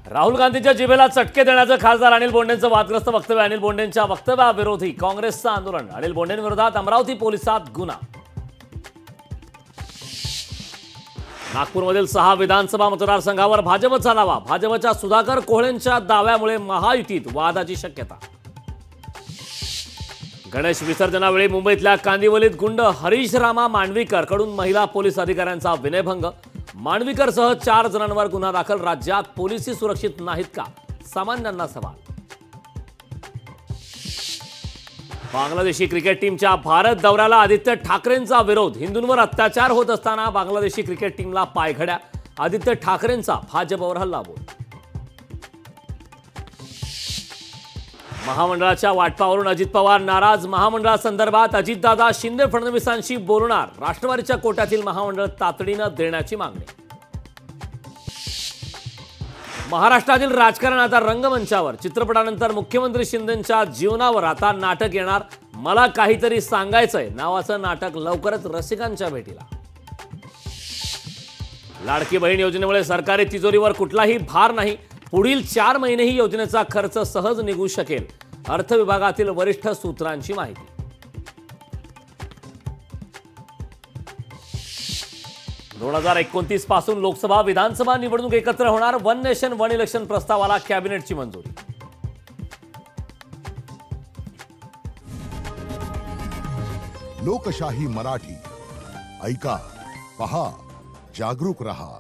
राहुल गांधींच्या जिभेला चटके देण्याचं खासदार अनिल बोंडेंचं वादग्रस्त वक्तव्य। अनिल बोंडेंच्या वक्तव्याविरोधी काँग्रेसचं आंदोलन। अनिल बोंडेंविरोधात अमरावती पोलिसात गुन्हा। नागपूरमधील 6 विधानसभा मतदारसंघावर भाजपचा दावा। भाजपच्या सुधाकर कोहळेंच्या दाव्यामुळे महायुतीत वादाची शक्यता। गणेश विसर्जनावेळी मुंबईतल्या कांदिवलीत गुंड हरीश रामा मांडवीकर कडून महिला पोलीस अधिकाऱ्यांचा विनयभंग। मांडवीकरसह 4 जणांवर गुन्हा दाखल। राज्यात पोलिसी सुरक्षित नाहीत का, सामान्यांना सवाल। बांगलादेशी क्रिकेट टीमच्या भारत दौऱ्याला आदित्य ठाकरेंचा विरोध। हिंदूंवर अत्याचार होत असताना बांगलादेशी क्रिकेट टीमला पायघड्या। आदित्य ठाकरेंचा भाजपवर हल्लाबोल। महामंडळाच्या वाटपावरून अजित पवार नाराज। महामंडळासंदर्भात अजितदादा शिंदे फडणवीसांशी बोलणार। राष्ट्रवादीच्या कोट्यातील महामंडळ तातडीनं देण्याची मागणी। महाराष्ट्रातील राजकारण आता रंगमंचावर। चित्रपटानंतर मुख्यमंत्री शिंदेंच्या जीवनावर आता नाटक येणार। मला काहीतरी सांगायचंय नावाचं नाटक लवकरच रसिकांच्या भेटीला। लाडकी बहीण योजनेमुळे सरकारी तिजोरीवर कुठलाही भार नाही। पुढील 4 महिनेही योजनेचा खर्च सहज निघू शकेल। अर्थ विभागातील वरिष्ठ सूत्रांची माहिती। - 2029 पासून लोकसभा विधानसभा निवडणूक एकत्र होणार। वन नेशन वन इलेक्शन प्रस्तावाला कॅबिनेटची मंजुरी। लोकशाही मराठी ऐका, पहा, जागरूक रहा।